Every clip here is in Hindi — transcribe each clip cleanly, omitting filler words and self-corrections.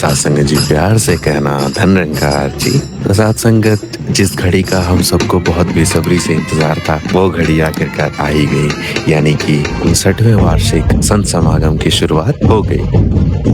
सत्संग जी प्यार से कहना धन निरंकार जी। प्रसाद संगत, जिस घड़ी का हम सबको बहुत बेसब्री से इंतजार था वो घड़ी आखिरकार आ ही गई, यानी कि 59वें वार्षिक संत समागम की शुरुआत हो गई।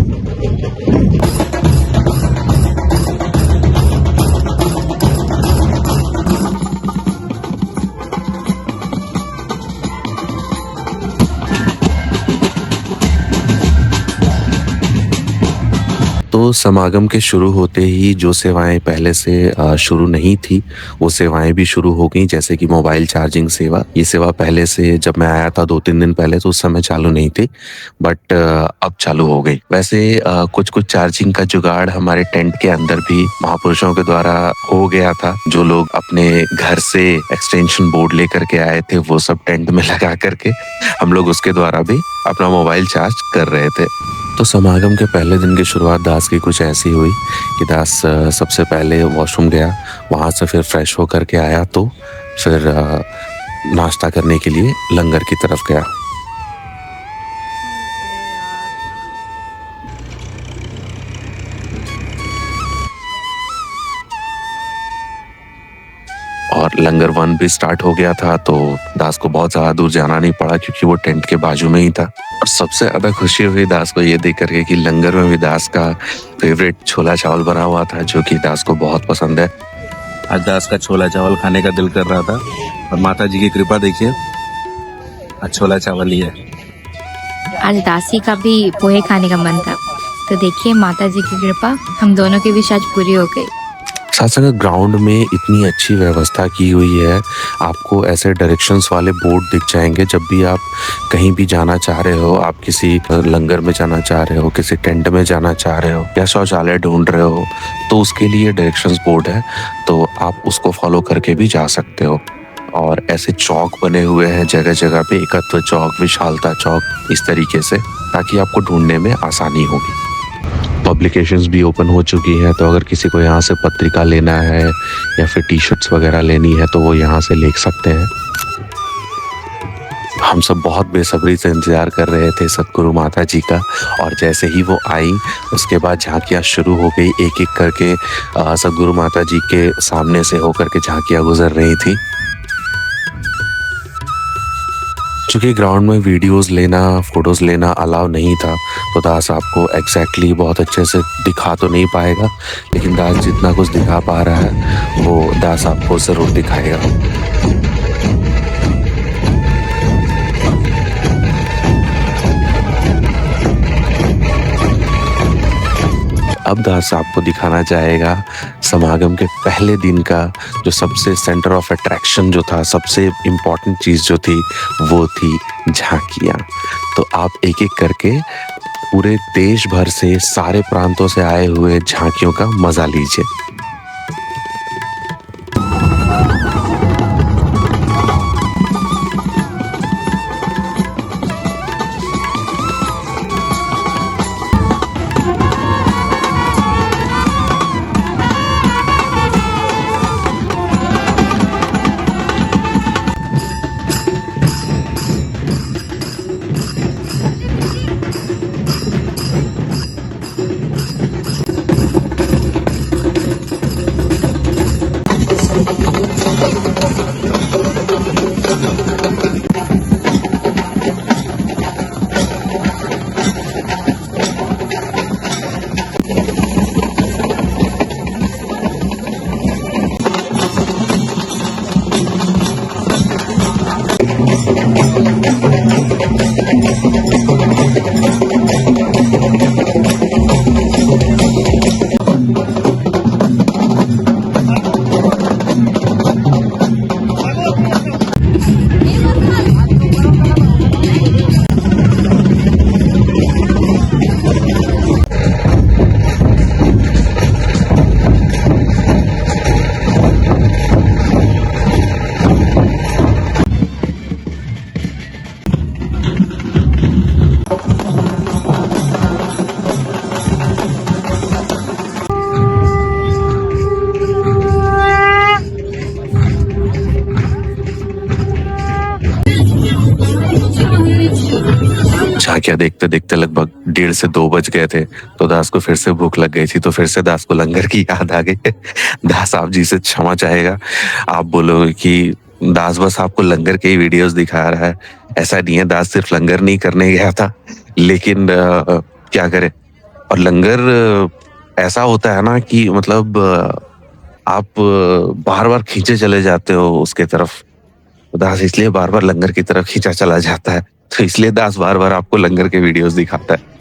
तो समागम के शुरू होते ही जो सेवाएं पहले से शुरू नहीं थी वो सेवाएं भी शुरू हो गई, जैसे कि मोबाइल चार्जिंग सेवा। ये सेवा पहले से जब मैं आया था 2-3 दिन पहले तो उस समय चालू नहीं थी, बट अब चालू हो गई। वैसे कुछ कुछ चार्जिंग का जुगाड़ हमारे टेंट के अंदर भी महापुरुषों के द्वारा हो गया था। जो लोग अपने घर से एक्सटेंशन बोर्ड लेकर के आए थे वो सब टेंट में लगा करके हम लोग उसके द्वारा भी अपना मोबाइल चार्ज कर रहे थे। तो समागम के पहले दिन की शुरुआत दास की कुछ ऐसी हुई कि दास सबसे पहले वॉशरूम गया, वहाँ से फिर फ्रेश होकर के आया तो फिर नाश्ता करने के लिए लंगर की तरफ गया। और लंगर 1 भी स्टार्ट हो गया था तो दास को बहुत ज्यादा दूर जाना नहीं पड़ा क्योंकि वो टेंट के बाजू में ही था। और सबसे ज्यादा खुशी हुई दास को ये देख करके कि लंगर में भी दास का फेवरेट छोला चावल बना हुआ था, जो कि दास को बहुत पसंद है। आज दास का छोला चावल खाने का दिल कर रहा था और माता जी की कृपा देखिए, आज छोला चावल ही है। आज दासी का भी पोहे खाने का मन था, तो देखिए माता जी की कृपा हम दोनों की विश आज पूरी हो गई। सत्संग ग्राउंड में इतनी अच्छी व्यवस्था की हुई है, आपको ऐसे डायरेक्शंस वाले बोर्ड दिख जाएंगे जब भी आप कहीं भी जाना चाह रहे हो, आप किसी लंगर में जाना चाह रहे हो, किसी टेंट में जाना चाह रहे हो या शौचालय ढूंढ रहे हो तो उसके लिए डायरेक्शंस बोर्ड है, तो आप उसको फॉलो करके भी जा सकते हो। और ऐसे चौक बने हुए हैं जगह जगह पे, एकत्व चौक, विशालता चौक, इस तरीके से, ताकि आपको ढूंढने में आसानी होगी। पब्लिकेशंस भी ओपन हो चुकी हैं, तो अगर किसी को यहाँ से पत्रिका लेना है या फिर टी-शर्ट्स वगैरह लेनी है तो वो यहाँ से ले सकते हैं। हम सब बहुत बेसब्री से इंतजार कर रहे थे सतगुरु माता जी का, और जैसे ही वो आई उसके बाद झांकियाँ शुरू हो गई। एक एक करके सतगुरु माता जी के सामने से होकर के झांकियाँ गुजर रही थी। चूँकि ग्राउंड में वीडियोस लेना, फोटोज़ लेना अलाउ नहीं था, तो दास आपको एग्जैक्टली बहुत अच्छे से दिखा तो नहीं पाएगा, लेकिन दास जितना कुछ दिखा पा रहा है वो दास आपको ज़रूर दिखाएगा। अब दास आपको दिखाना चाहेगा समागम के पहले दिन का जो सबसे सेंटर ऑफ अट्रैक्शन जो था, सबसे इम्पॉर्टेंट चीज़ जो थी वो थी झांकियाँ। तो आप एक एक करके पूरे देश भर से, सारे प्रांतों से आए हुए झांकियों का मजा लीजिए। झांकियां देखते देखते लगभग 1:30 से 2 बज गए थे, तो दास को फिर से भूख लग गई थी, तो फिर से दास को लंगर की याद आ गई। दास आप जी से क्षमा चाहेगा, आप बोलोगे कि दास बस आपको लंगर के ही वीडियोस दिखा रहा है। ऐसा नहीं है, दास सिर्फ लंगर नहीं करने गया था, लेकिन क्या करे। और लंगर ऐसा होता है ना कि मतलब आप बार बार खींचे चले जाते हो उसके तरफ। दास इसलिए बार बार लंगर की तरफ खींचा चला जाता है, तो इसलिए दास बार बार आपको लंगर के वीडियोस दिखाता है।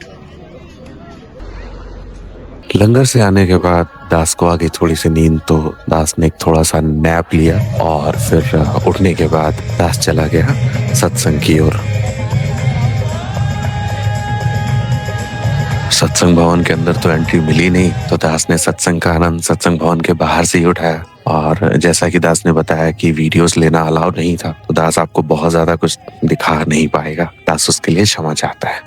लंगर से आने के बाद दास को आ गई थोड़ी सी नींद, तो दास ने एक थोड़ा सा नैप लिया और फिर उठने के बाद दास चला गया सत्संग की ओर। सत्संग भवन के अंदर तो एंट्री मिली नहीं, तो दास ने सत्संग का आनंद सत्संग भवन के बाहर से ही उठाया। और जैसा कि दास ने बताया कि वीडियोस लेना अलाउ नहीं था, तो दास आपको बहुत ज्यादा कुछ दिखा नहीं पाएगा। दास उसके लिए क्षमा चाहता है।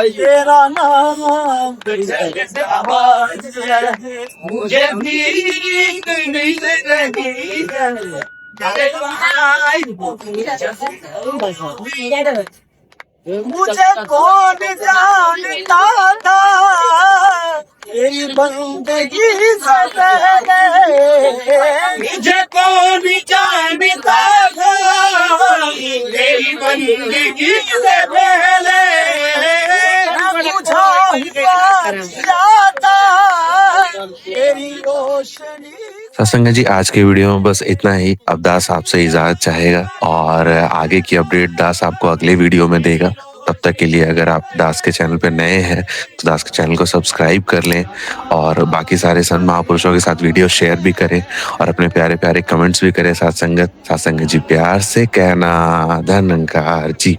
तेरा नाम मुझे भीख मिल रही है। मुझे कौन जानता था तेरी बंदगी से पहले, मुझे कौन जानता था तेरी बंदगी से पहले, मुझा जाता तेरी रोशनी। सत्संग जी, आज के वीडियो में बस इतना ही। अब दास आपसे इजाजत चाहेगा और आगे की अपडेट दास आपको अगले वीडियो में देगा। तब तक के लिए अगर आप दास के चैनल पे नए हैं तो दास के चैनल को सब्सक्राइब कर लें और बाकी सारे संत महापुरुषों के साथ वीडियो शेयर भी करें और अपने प्यारे प्यारे कमेंट्स भी करें। साथ संगत जी प्यार से कहना, धन्यवाद जी।